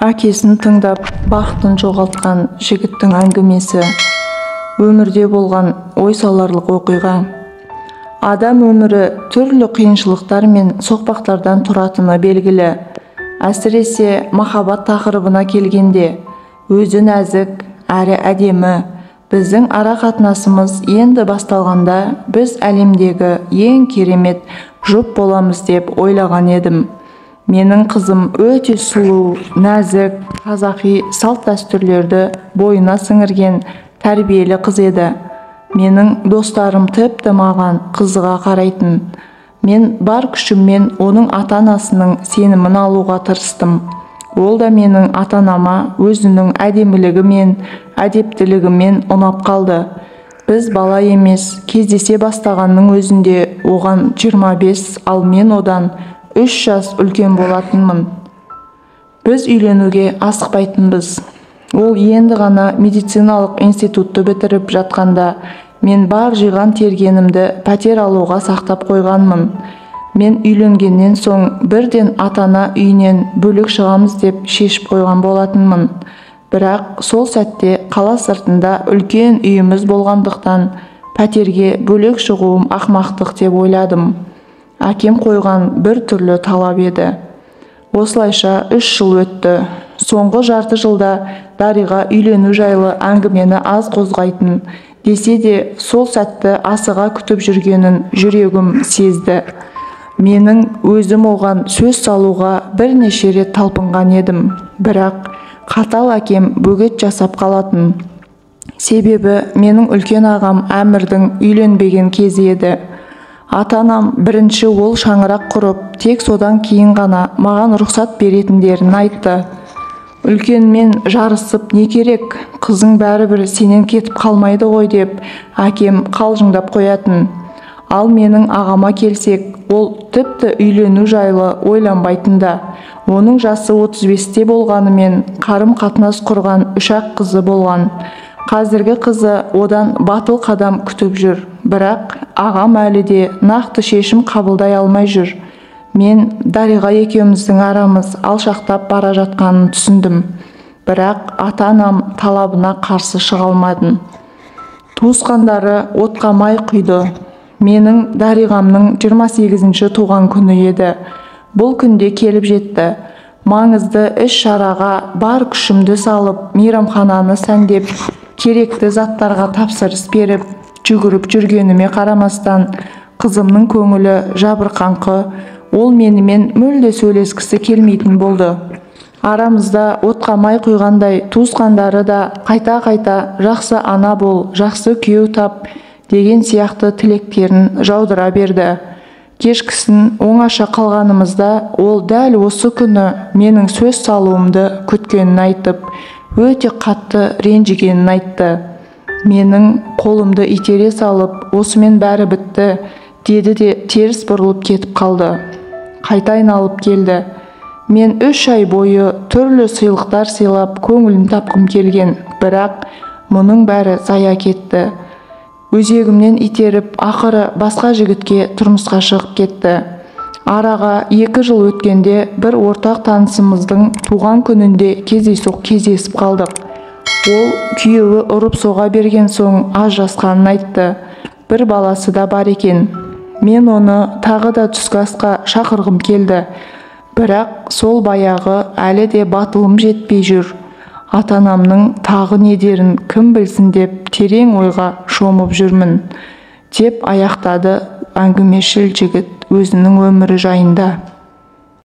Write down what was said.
Әкесін тыңдап, бақытын жоғалтқан жігіттің әңгімесі. Өмірде болған ой саларлық оқиға. Адам өмірі түрлі қиыншылықтар мен соқпақтардан тұратыны белгілі. Әсіресе махаббат тақырыбына келгенде, өзі нәзік, әрі әдемі. Біздің ара қатынасымыз енді басталғанда, біз әлемдегі ең керемет жұп боламыз деп ойлаған едім. Менің қызым өте сұлу, нәзік, қазақи салт дәстүрлерді бойына сіңірген тәрбиелі қыз еді. Менің достарым тіпті маған қызыға қарайтын. Мен бар күшіммен оның ата-анасының сенімін алуға тырыстым. Ол да менің ата-анама өзінің әдемілігімен, әдептілігімен ұнап қалды. Біз бала емес, кездесе бастағанның өзінде оған 25, ал мен одан 3 жас үлкен болатынмын. Біз үйленуге асықпайтынбыз. Ол енді ғана медициналық институтты бітіріп жатқанда, мен бар жиған тергенімді пәтер алуға сақтап қойғанмын. Мен үйленгеннен соң бірден ата-ана үйінен бөлек шығамыз деп шешіп қойған болатынмын. Бірақ сол сәтте қала сыртында үлкен үйіміз болғандықтан, пәтерге бөлек шығуым ақмақтық деп ойладым. Әкем қойған бір түрлі талап еді. Осылайша 3 жыл өтті. Соңғы жарты жылда Дариға үйлену жайлы әңгімені аз қозғайтын, десе де сол сәтті асыға күтіп жүргенін жүрегім сезді. Менің өзім оған сөз салуға бірнеше рет талпынған едім. Бірақ қатал әкем бөгет жасап қалатын. Себебі менің үлкен ағам Әмірдің үйленбеген кезі еді. Ата-анам бірінші ол шаңырақ құрып, тек содан кейін ғана маған рұқсат беретіндерін айтты. Үлкенмен жарысып не керек, қызың бәрібір сенен кетіп қалмайды ғой деп әкем қалжыңдап қоятын. Ал менің ағама келсек, ол тіпті үйлену жайлы ойланбайтын да. Оның жасы 35-те болғанымен қарым-қатынас құрған 3-ақ қызы болған. Қазіргі қызы одан батыл қадам күтіп жүр. Бірақ ағам әлі де нақты шешім қабылдай алмай жүр. Мен Дариға екеуміздің арамыз алшақтап бара жатқанын түсіндім. Бірақ ата-анам талабына қарсы шыға алмадым. Туысқандары отқа май құйды. Менің Дариғамның 28-ші туған күні еді. Бұл күнде келіп жетті. Маңызды іс-шараға бар күшімді салып, мейрамхананы сәндеп, керекті заттарға тапсырыс беріп, жүгіріп жүргеніме қарамастан, қызымның көңілі жабырқаңқы. Ол менімен мүлде сөйлескісі келмейтін болды. Арамызда отқа май құйғандай туысқандары да қайта-қайта жақсы ана бол, жақсы күйеу тап деген сияқты тілектерін жаудыра берді. Кешкісін оңаша қалғанымызда ол дәл осы күні менің сөз салуымды күткенін айтып, өте қатты ренжігенін айтты. Менің қолымды итере салып, осымен бәрі бітті, деді де теріс бұрылып кетіп қалды. Қайта айналып келді. Мен 3 ай бойы түрлі сыйлықтар сыйлап көңілін тапқым келген, бірақ мұның бәрі зая кетті. Өзегімнен итеріп, ақыры басқа жігітке тұрмысқа шығып кетті. Араға 2 жыл өткенде бір ортақ танысымыздың туған күнінде кездесіп қалдық. Ол күйеуі ұрып соға берген соң ажырасқанын айтты. Бір баласы да бар екен. Мен оны тағы да түскі асқа шақырғым келді. Бірақ сол баяғы әлі де батылым жетпей жүр. Ата-анамның тағы не дерін кім білсін деп терең ойға шомып жүрмін, деп аяқтады әңгімешіл жігіт өзінің өмірі жайында.